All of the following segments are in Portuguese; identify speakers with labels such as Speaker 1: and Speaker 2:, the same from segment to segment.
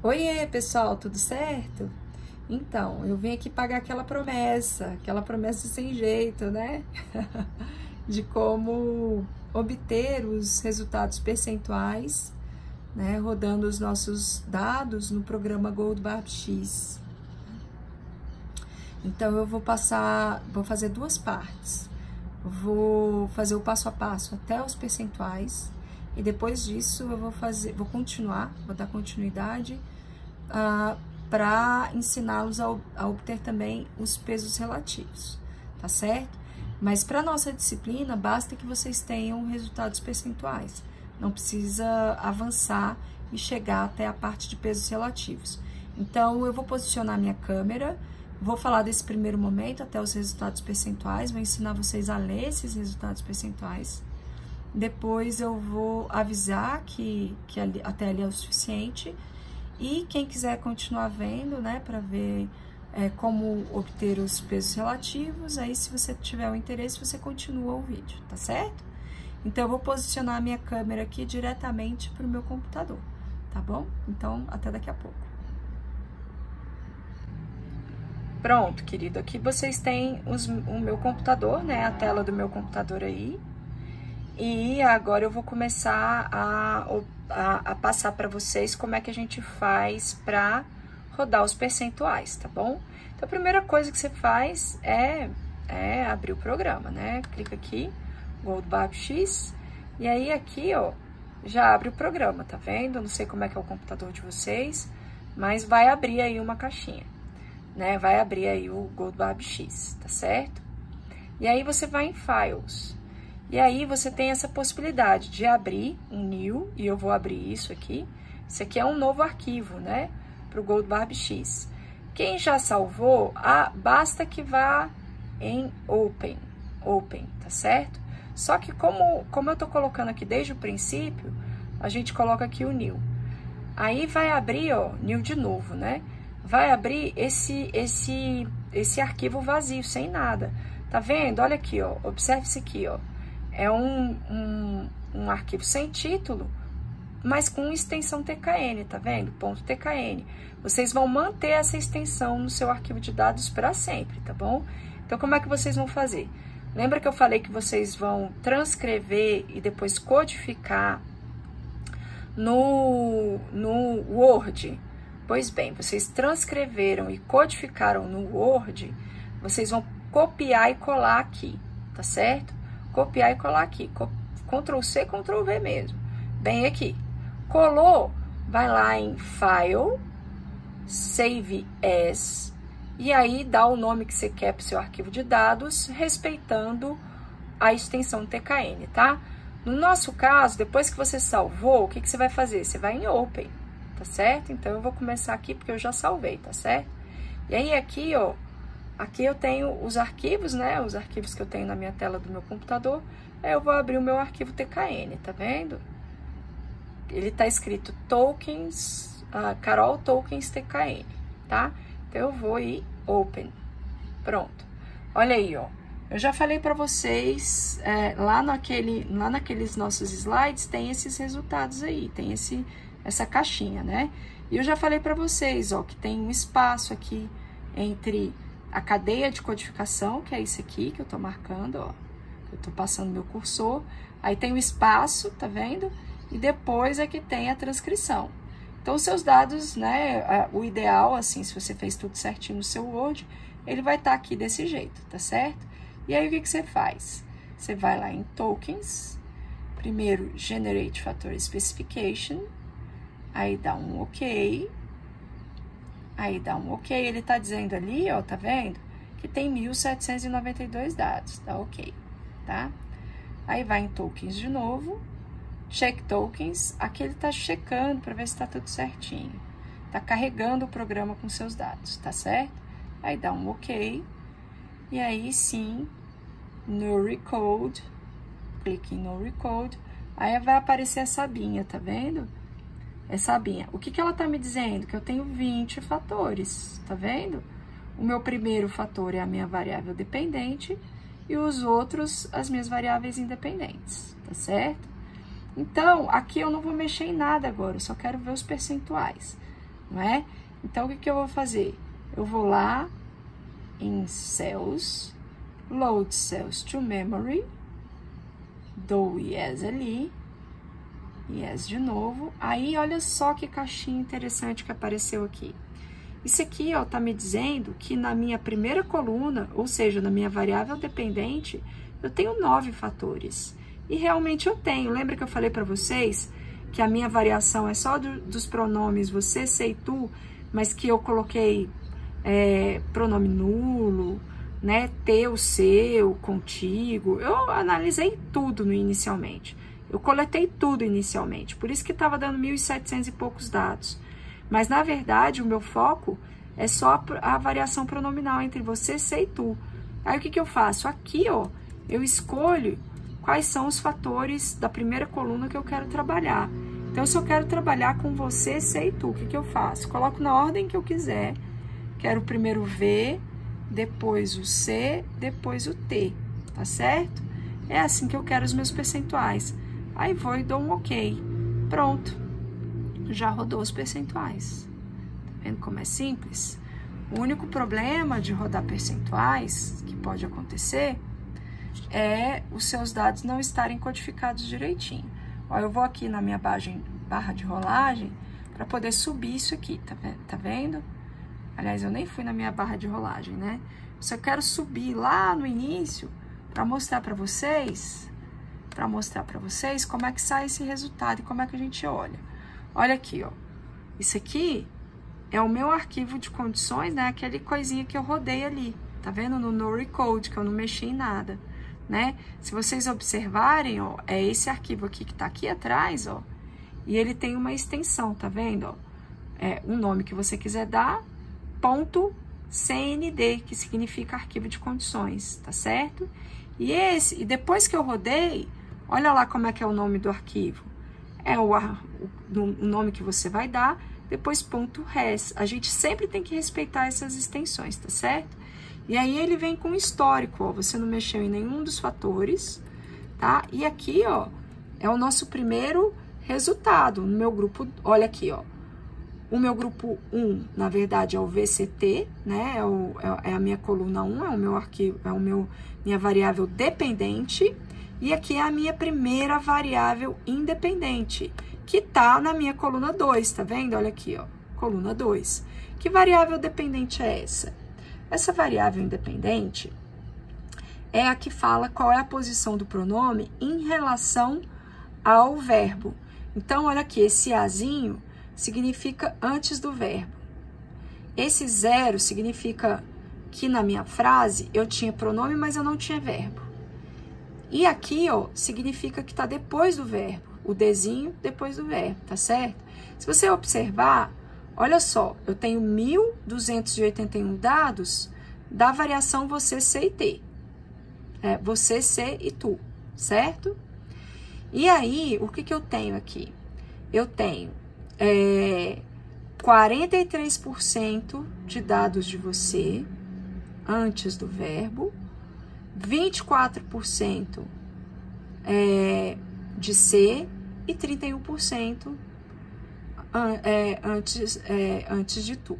Speaker 1: Oiê, pessoal, tudo certo? Então, eu vim aqui pagar aquela promessa sem jeito, né? De como obter os resultados percentuais, né? Rodando os nossos dados no programa GoldBarbX. Então, eu vou fazer duas partes. Vou fazer o passo a passo até os percentuais e depois disso eu vou dar continuidade para ensiná-los a obter também os pesos relativos, tá certo? Mas para nossa disciplina, basta que vocês tenham resultados percentuais, não precisa avançar e chegar até a parte de pesos relativos. Então, eu vou posicionar minha câmera, vou falar desse primeiro momento até os resultados percentuais, vou ensinar vocês a ler esses resultados percentuais. Depois eu vou avisar que até ali é o suficiente. E quem quiser continuar vendo, né, para ver como obter os pesos relativos, aí se você tiver o interesse, você continua o vídeo, tá certo? Então, eu vou posicionar a minha câmera aqui diretamente para o meu computador, tá bom? Então, até daqui a pouco. Pronto, querido, aqui vocês têm o meu computador, né, a tela do meu computador aí. E agora eu vou começar a passar para vocês como é que a gente faz para rodar os percentuais, tá bom? Então, a primeira coisa que você faz é abrir o programa, né? Clica aqui, GoldBarbX, e aí aqui, ó, já abre o programa, tá vendo? Não sei como é que é o computador de vocês, mas vai abrir aí uma caixinha, né? Vai abrir aí o GoldBarbX, tá certo? E aí você vai em Files. E aí, você tem essa possibilidade de abrir um new, e eu vou abrir isso aqui. Isso aqui é um novo arquivo, né? Para o GoldBarbX. Quem já salvou, basta que vá em Open, tá certo? Só que como eu tô colocando aqui desde o princípio, a gente coloca aqui o new. Aí vai abrir, ó, new de novo, né? Vai abrir esse arquivo vazio, sem nada. Tá vendo? Olha aqui, ó, observe isso aqui, ó. É um arquivo sem título, mas com extensão TKN, tá vendo? .tkn. Vocês vão manter essa extensão no seu arquivo de dados para sempre, tá bom? Então, como é que vocês vão fazer? Lembra que eu falei que vocês vão transcrever e depois codificar no Word? Pois bem, vocês transcreveram e codificaram no Word, vocês vão copiar e colar aqui, tá certo? Copiar e colar aqui, Ctrl C, Ctrl V mesmo, bem aqui. Colou, vai lá em File, Save As, e aí dá o nome que você quer para o seu arquivo de dados, respeitando a extensão TKN, tá? No nosso caso, depois que você salvou, o que você vai fazer? Você vai em Open, tá certo? Então, eu vou começar aqui porque eu já salvei, tá certo? E aí, aqui, ó, aqui eu tenho os arquivos, né? Os arquivos que eu tenho na minha tela do meu computador. Aí eu vou abrir o meu arquivo TKN, tá vendo? Ele tá escrito tokens, Carol Tokens TKN, tá? Então eu vou ir Open. Pronto. Olha aí, ó. Eu já falei para vocês, lá naqueles nossos slides tem esses resultados aí, tem essa caixinha, né? E eu já falei para vocês, ó, que tem um espaço aqui entre a cadeia de codificação, que é isso aqui que eu tô marcando, ó. Eu tô passando meu cursor. Aí tem o espaço, tá vendo? E depois é que tem a transcrição. Então, os seus dados, né? O ideal, assim, se você fez tudo certinho no seu Word, ele vai estar aqui desse jeito, tá certo? E aí, o que você faz? Você vai lá em Tokens, primeiro Generate Factor Specification, aí dá um OK. Aí dá um OK, ele tá dizendo ali, ó, tá vendo? Que tem 1.792 dados, tá OK, tá? Aí vai em Tokens de novo, Check Tokens, aqui ele tá checando para ver se tá tudo certinho. Tá carregando o programa com seus dados, tá certo? Aí dá um OK, e aí sim, no Recode, clique em No Recode, aí vai aparecer essa abinha, tá vendo? Essa abinha. O que ela tá me dizendo? Que eu tenho 20 fatores, tá vendo? O meu primeiro fator é a minha variável dependente e os outros as minhas variáveis independentes, tá certo? Então, aqui eu não vou mexer em nada agora, eu só quero ver os percentuais, não é? Então, o que eu vou fazer? Eu vou lá em Cells, Load Cells to Memory, dou Yes ali, Yes de novo. Aí, olha só que caixinha interessante que apareceu aqui. Isso aqui, ó, tá me dizendo que na minha primeira coluna, ou seja, na minha variável dependente, eu tenho 9 fatores. E realmente eu tenho. Lembra que eu falei para vocês que a minha variação é só dos pronomes você, sei, tu, mas que eu coloquei pronome nulo, né, teu, seu, contigo. Eu analisei tudo inicialmente. Eu coletei tudo inicialmente. Por isso que estava dando 1.700 e poucos dados. Mas, na verdade, o meu foco é só a variação pronominal entre você, sei e tu. Aí, o que eu faço? Aqui, ó, eu escolho quais são os fatores da primeira coluna que eu quero trabalhar. Então, se eu quero trabalhar com você, sei e tu, o que eu faço? Coloco na ordem que eu quiser. Quero primeiro o V, depois o C, depois o T, tá certo? É assim que eu quero os meus percentuais. Aí, vou e dou um OK. Pronto. Já rodou os percentuais. Tá vendo como é simples? O único problema de rodar percentuais que pode acontecer é os seus dados não estarem codificados direitinho. Ó, eu vou aqui na minha barra de rolagem para poder subir isso aqui, tá vendo? Aliás, eu nem fui na minha barra de rolagem, né? Se eu quero subir lá no início para mostrar para vocês, como é que sai esse resultado e como é que a gente olha. Olha aqui, ó. Isso aqui é o meu arquivo de condições, né? Aquele coisinha que eu rodei ali. Tá vendo? No No Recode, que eu não mexi em nada, né? Se vocês observarem, ó, é esse arquivo aqui que tá aqui atrás, ó. E ele tem uma extensão, tá vendo, ó? É um nome que você quiser dar, .cnd, que significa arquivo de condições, tá certo? E depois que eu rodei, olha lá como é que é o nome do arquivo. É o nome que você vai dar, depois .res. A gente sempre tem que respeitar essas extensões, tá certo? E aí ele vem com histórico, ó, você não mexeu em nenhum dos fatores, tá? E aqui, ó, é o nosso primeiro resultado no meu grupo, olha aqui, ó. O meu grupo 1, na verdade, é o VCT, né? É a minha coluna 1, é o meu arquivo, minha variável dependente. E aqui é a minha primeira variável independente, que tá na minha coluna 2, tá vendo? Olha aqui, ó, coluna 2. Que variável dependente é essa? Essa variável independente é a que fala qual é a posição do pronome em relação ao verbo. Então, olha aqui, esse azinho significa antes do verbo. Esse 0 significa que na minha frase eu tinha pronome, mas eu não tinha verbo. E aqui, ó, significa que tá depois do verbo. O Dzinho depois do verbo, tá certo? Se você observar, olha só, eu tenho 1.281 dados da variação você, sei e t. Você, sei e tu, certo? E aí, o que eu tenho aqui? Eu tenho 43% de dados de você antes do verbo, 24% de ser e 31% antes de tu.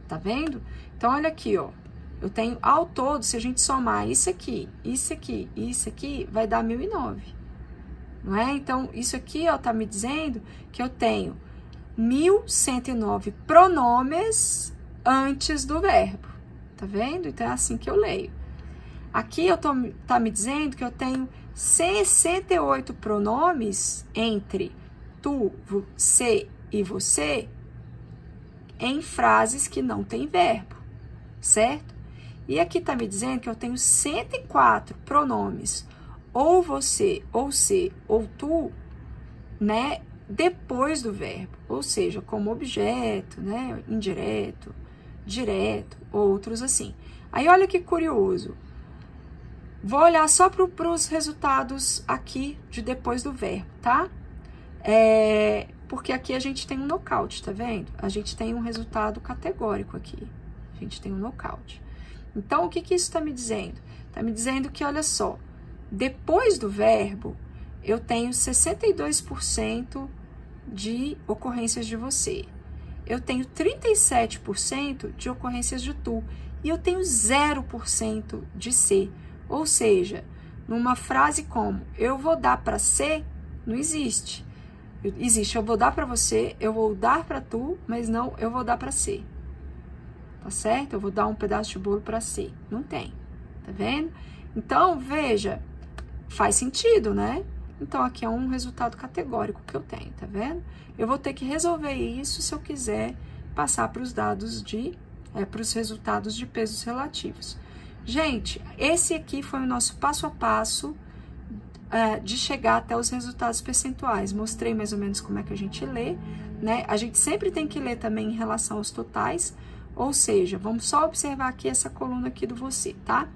Speaker 1: Tá vendo? Então, olha aqui, ó. Eu tenho, ao todo, se a gente somar isso aqui, isso aqui e isso aqui, vai dar 1.009. Não é? Então, isso aqui, ó, tá me dizendo que eu tenho 1.109 pronomes antes do verbo. Tá vendo? Então, é assim que eu leio. Aqui tá me dizendo que eu tenho 68 pronomes entre tu, você e você em frases que não tem verbo, certo? E aqui tá me dizendo que eu tenho 104 pronomes ou você, ou se, ou tu, né, depois do verbo, ou seja, como objeto, né, indireto, direto, outros assim. Aí, olha que curioso. Vou olhar só para os resultados aqui de depois do verbo, tá? Porque aqui a gente tem um knockout, tá vendo? A gente tem um resultado categórico aqui. A gente tem um knockout. Então, o que isso está me dizendo? Está me dizendo que, olha só, depois do verbo, eu tenho 62% de ocorrências de você. eu tenho 37% de ocorrências de tu e eu tenho 0% de C. Ou seja, numa frase como eu vou dar para C, não existe. Existe, eu vou dar para você, eu vou dar para tu, mas não eu vou dar para C. Tá certo? Eu vou dar um pedaço de bolo para C. Não tem. Tá vendo? Então, veja, faz sentido, né? Então, aqui é um resultado categórico que eu tenho, tá vendo? Eu vou ter que resolver isso se eu quiser passar para os dados para os resultados de pesos relativos. Gente, esse aqui foi o nosso passo a passo de chegar até os resultados percentuais. Mostrei mais ou menos como é que a gente lê, né? A gente sempre tem que ler também em relação aos totais, ou seja, vamos só observar aqui essa coluna aqui do você, tá?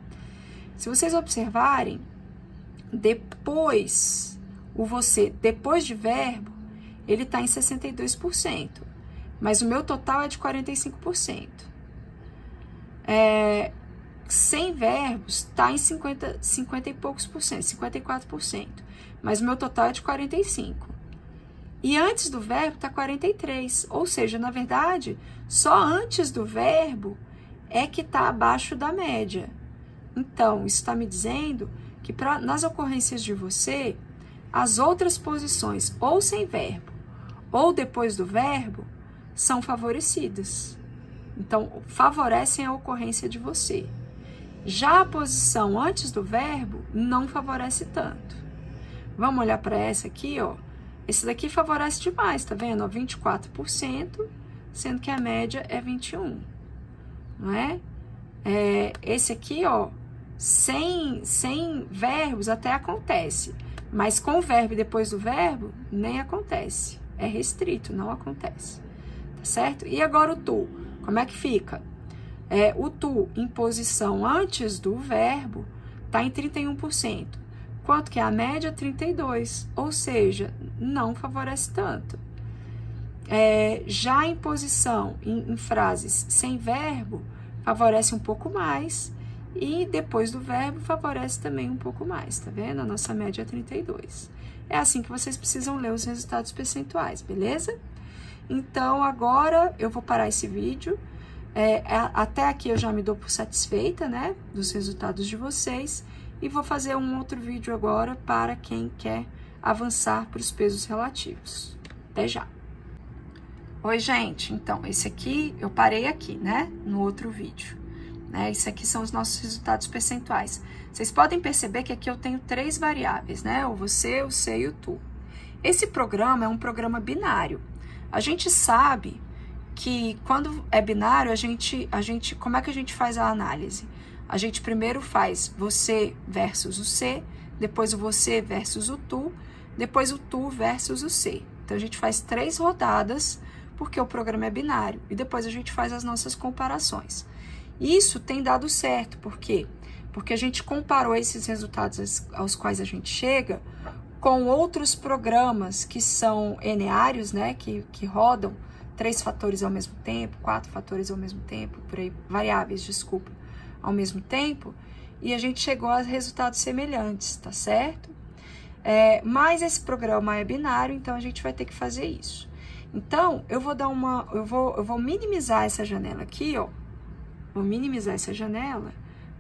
Speaker 1: Se vocês observarem, depois, o você, depois de verbo, ele tá em 62%, mas o meu total é de 45%. Sem verbos, tá em 50 e poucos por cento, 54%, mas o meu total é de 45%. E antes do verbo tá 43%, ou seja, na verdade, só antes do verbo é que tá abaixo da média. Então, isso está me dizendo que nas ocorrências de você, as outras posições, ou sem verbo, ou depois do verbo, são favorecidas. Então, favorecem a ocorrência de você. Já a posição antes do verbo não favorece tanto. Vamos olhar para essa aqui, ó. Esse daqui favorece demais, tá vendo? Ó, 24%, sendo que a média é 21%, não é? Esse aqui, ó, sem verbos até acontece, mas com o verbo e depois do verbo, nem acontece. É restrito, não acontece, tá certo? E agora o tu, como é que fica? O tu em posição antes do verbo tá em 31%, quanto que é a média? 32%, ou seja, não favorece tanto. Já em posição, em frases sem verbo, favorece um pouco mais, e depois do verbo favorece também um pouco mais, tá vendo? A nossa média é 32%. É assim que vocês precisam ler os resultados percentuais, beleza? Então, agora eu vou parar esse vídeo. Até aqui eu já me dou por satisfeita, né? Dos resultados de vocês. E vou fazer um outro vídeo agora para quem quer avançar para os pesos relativos. Até já! Oi, gente. Então, esse aqui, eu parei aqui, né? No outro vídeo. Esse aqui são os nossos resultados percentuais. Vocês podem perceber que aqui eu tenho 3 variáveis, né? O você, o C e o tu. Esse programa é um programa binário. A gente sabe que quando é binário, como é que a gente faz a análise? A gente primeiro faz você versus o C, depois o você versus o tu, depois o tu versus o C. Então, a gente faz 3 rodadas, porque o programa é binário, e depois a gente faz as nossas comparações. Isso tem dado certo, por quê? Porque a gente comparou esses resultados aos quais a gente chega com outros programas que são eneários, né, que rodam 3 fatores ao mesmo tempo, 4 fatores ao mesmo tempo, por aí, variáveis, desculpa, ao mesmo tempo, e a gente chegou a resultados semelhantes, tá certo? Mas esse programa é binário, então a gente vai ter que fazer isso. Então, eu vou minimizar essa janela aqui, ó. Vou minimizar essa janela,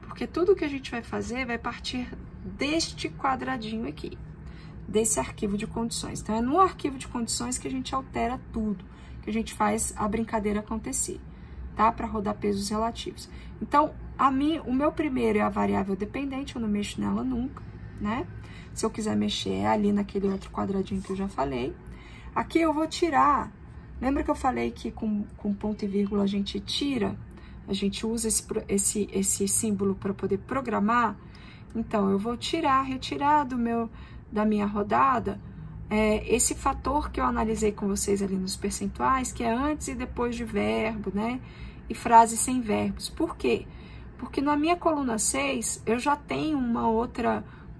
Speaker 1: porque tudo que a gente vai fazer vai partir deste quadradinho aqui, desse arquivo de condições. Então, é no arquivo de condições que a gente altera tudo, que a gente faz a brincadeira acontecer, tá? Para rodar pesos relativos. Então, o meu primeiro é a variável dependente, eu não mexo nela nunca, né? Se eu quiser mexer, é ali naquele outro quadradinho que eu já falei. Aqui eu vou tirar, lembra que eu falei que com ponto e vírgula a gente tira, a gente usa esse símbolo para poder programar? Então, eu vou retirar da minha rodada, esse fator que eu analisei com vocês ali nos percentuais, que é antes e depois de verbo, né? E frases sem verbos. Por quê? Porque na minha coluna 6, eu já tenho um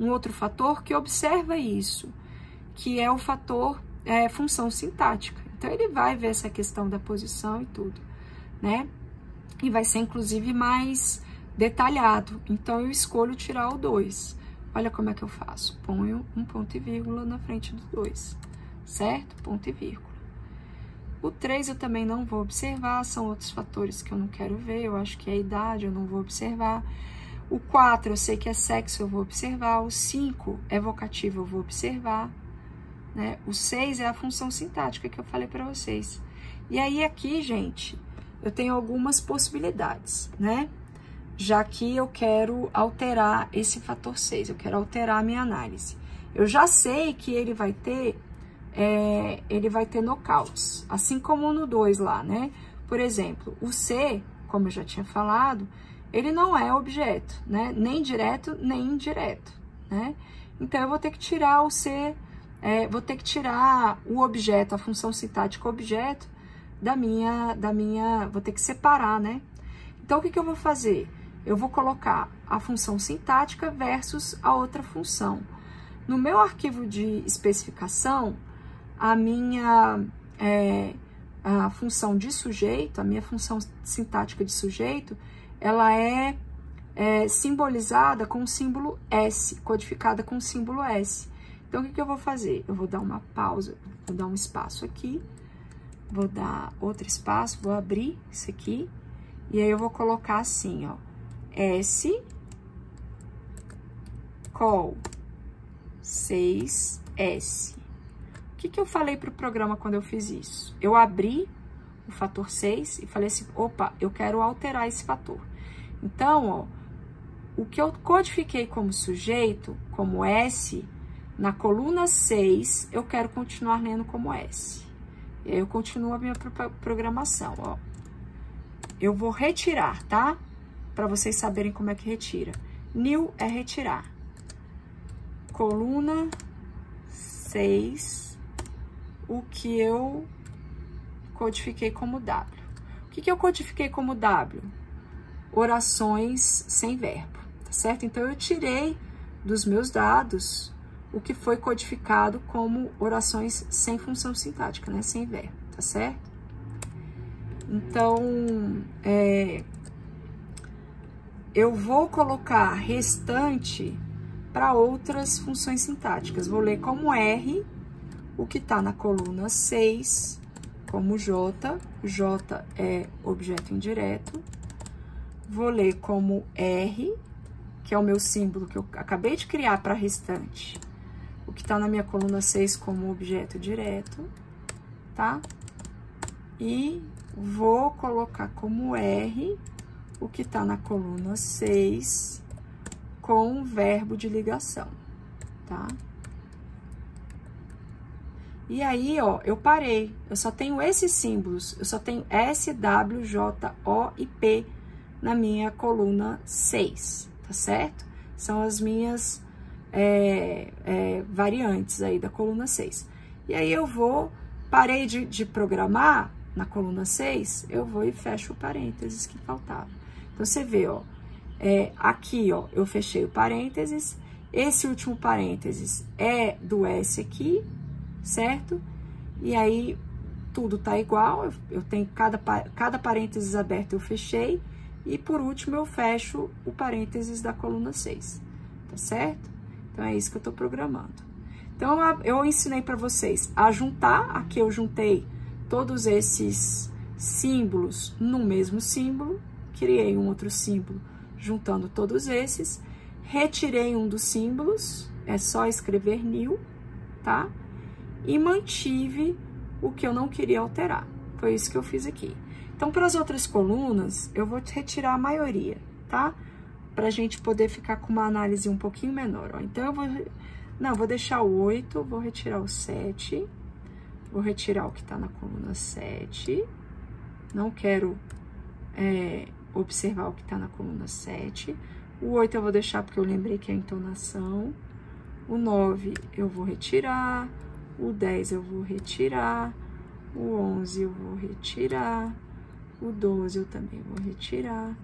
Speaker 1: outro fator que observa isso, que é o fator função sintática. Então, ele vai ver essa questão da posição e tudo, né? E vai ser, inclusive, mais detalhado. Então, eu escolho tirar o 2. Olha como é que eu faço. Ponho um ponto e vírgula na frente do 2, certo? Ponto e vírgula. O 3 eu também não vou observar, são outros fatores que eu não quero ver, eu acho que é a idade, eu não vou observar. O 4 eu sei que é sexo, eu vou observar. O 5 é vocativo, eu vou observar. Né? O 6 é a função sintática que eu falei para vocês. E aí aqui, gente, eu tenho algumas possibilidades, né? Já que eu quero alterar esse fator 6, eu quero alterar a minha análise. Eu já sei que ele vai ter knockouts, assim como no 2 lá, né? Por exemplo, o C, como eu já tinha falado, ele não é objeto, né? Nem direto, nem indireto, né? Então, eu vou ter que tirar o C, vou ter que tirar o objeto, a função sintática objeto, vou ter que separar, né? Então, o que eu vou fazer? Eu vou colocar a função sintática versus a outra função. No meu arquivo de especificação, a função de sujeito, a minha função sintática de sujeito, ela é simbolizada com o símbolo S, codificada com o símbolo S. Então, o que eu vou fazer? Eu vou dar uma pausa, vou dar um espaço aqui, vou dar outro espaço, vou abrir isso aqui, e aí eu vou colocar assim, ó, S, col 6S. O que eu falei para o programa quando eu fiz isso? Eu abri o fator 6 e falei assim, opa, eu quero alterar esse fator. Então, ó, o que eu codifiquei como sujeito, como S, na coluna 6, eu quero continuar lendo como S. E aí eu continuo a minha programação, ó. Eu vou retirar, tá? Para vocês saberem como é que retira. New é retirar. Coluna 6, o que eu codifiquei como W. O que eu codifiquei como W? Orações sem verbo, tá certo? Então, eu tirei dos meus dados o que foi codificado como orações sem função sintática, né? Sem verbo, tá certo? Então, eu vou colocar restante para outras funções sintáticas. Vou ler como R, o que está na coluna 6, como J. J é objeto indireto. Vou ler como R, que é o meu símbolo que eu acabei de criar para restante. O que está na minha coluna 6 como objeto direto, tá? E vou colocar como R, o que está na coluna 6 com verbo de ligação, tá? E aí, ó, eu parei. Eu só tenho esses símbolos. Eu só tenho S, W, J, O e P na minha coluna 6, tá certo? São as minhas variantes aí da coluna 6. E aí eu parei de programar na coluna 6, eu vou e fecho o parênteses que faltava. Então, você vê, ó, aqui, ó, eu fechei o parênteses, esse último parênteses é do S aqui, certo? E aí, tudo tá igual, eu tenho cada parênteses aberto eu fechei, e por último eu fecho o parênteses da coluna 6, tá certo? Então, é isso que eu tô programando. Então, eu ensinei para vocês a juntar, aqui eu juntei todos esses símbolos no mesmo símbolo, criei um outro símbolo juntando todos esses, retirei um dos símbolos, é só escrever new, tá? E mantive o que eu não queria alterar. Foi isso que eu fiz aqui. Então, para as outras colunas, eu vou retirar a maioria, tá? Pra gente poder ficar com uma análise um pouquinho menor, ó. Então, vou deixar o 8, vou retirar o 7, vou retirar o que tá na coluna 7, não quero observar o que tá na coluna 7, o 8 eu vou deixar porque eu lembrei que é a entonação, o 9 eu vou retirar, o 10 eu vou retirar, o 11 eu vou retirar, o 12 eu também vou retirar,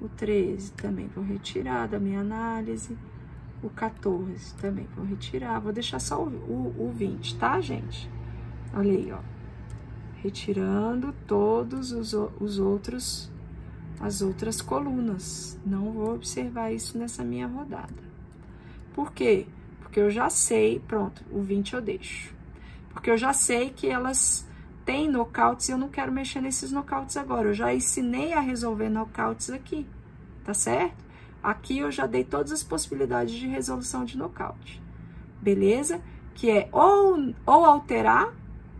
Speaker 1: o 13 também vou retirar da minha análise, o 14 também vou retirar, vou deixar só o 20, tá, gente? Olha aí, ó, retirando todos as outras colunas, não vou observar isso nessa minha rodada. Por quê? Porque eu já sei, pronto, o 20 eu deixo, porque eu já sei que elas tem knockouts e eu não quero mexer nesses knockouts agora. Eu já ensinei a resolver knockouts aqui, tá certo? Aqui eu já dei todas as possibilidades de resolução de knockout, beleza? Que é ou alterar,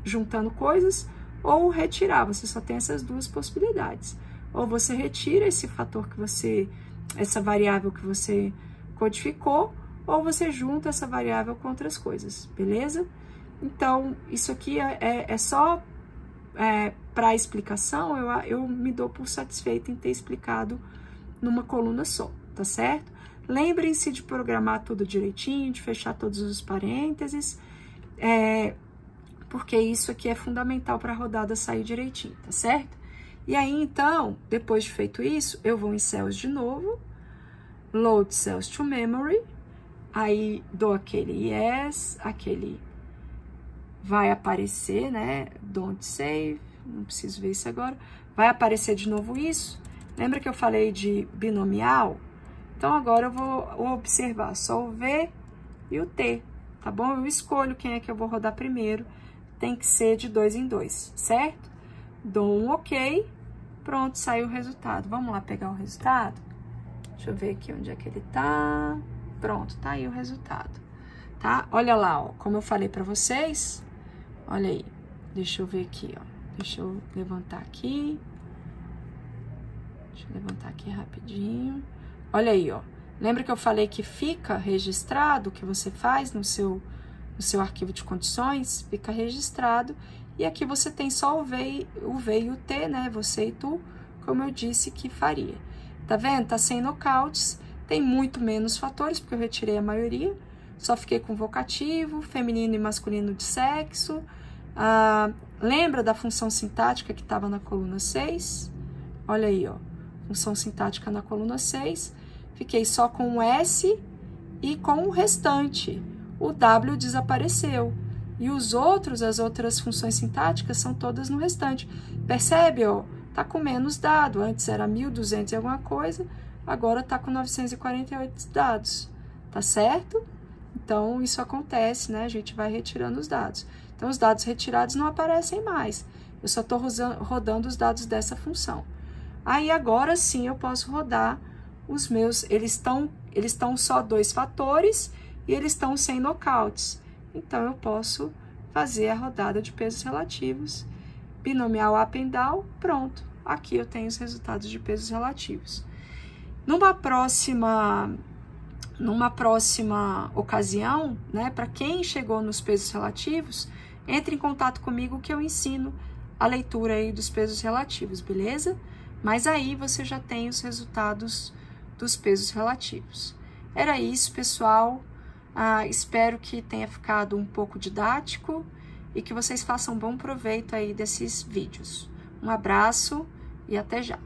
Speaker 1: juntando coisas, ou retirar. Você só tem essas duas possibilidades. Ou você retira esse fator que você, essa variável que você codificou, ou você junta essa variável com outras coisas, beleza? Então, isso aqui é só para explicação, eu me dou por satisfeita em ter explicado numa coluna só, tá certo? Lembrem-se de programar tudo direitinho, de fechar todos os parênteses, porque isso aqui é fundamental para a rodada sair direitinho, tá certo? E aí, então, depois de feito isso, eu vou em Cells de novo, Load Cells to Memory, aí dou aquele Yes, aquele vai aparecer, né? Don't save, não preciso ver isso agora. Vai aparecer de novo isso. Lembra que eu falei de binomial? Então, agora eu vou observar só o V e o T, tá bom? Eu escolho quem é que eu vou rodar primeiro. Tem que ser de 2 em 2, certo? Dou um OK. Pronto, saiu o resultado. Vamos lá pegar o resultado? Deixa eu ver aqui onde é que ele tá. Pronto, tá aí o resultado, tá? Olha lá, ó, como eu falei pra vocês. Olha aí. Deixa eu ver aqui, ó. Deixa eu levantar aqui. Deixa eu levantar aqui rapidinho. Olha aí, ó. Lembra que eu falei que fica registrado o que você faz no seu arquivo de condições? Fica registrado. E aqui você tem só o V e o T, né? Você e tu, como eu disse que faria. Tá vendo? Tá sem knockouts. Tem muito menos fatores, porque eu retirei a maioria. Só fiquei com vocativo, feminino e masculino de sexo. Lembra da função sintática que estava na coluna 6? Olha aí, ó. Função sintática na coluna 6. Fiquei só com o S e com o restante. O W desapareceu. E as outras funções sintáticas são todas no restante. Percebe, ó? Tá com menos dado. Antes era 1.200 e alguma coisa, agora tá com 948 dados. Tá certo? Então, isso acontece, né? A gente vai retirando os dados. Então, os dados retirados não aparecem mais. Eu só tô rodando os dados dessa função. Aí, agora sim, eu posso rodar os meus... Eles estão só 2 fatores e eles estão sem knockouts. Então, eu posso fazer a rodada de pesos relativos. Binomial up and down, pronto. Aqui eu tenho os resultados de pesos relativos. Numa próxima ocasião, né, para quem chegou nos pesos relativos, entre em contato comigo que eu ensino a leitura aí dos pesos relativos, beleza? Mas aí você já tem os resultados dos pesos relativos. Era isso, pessoal. Espero que tenha ficado um pouco didático e que vocês façam bom proveito aí desses vídeos. Um abraço e até já!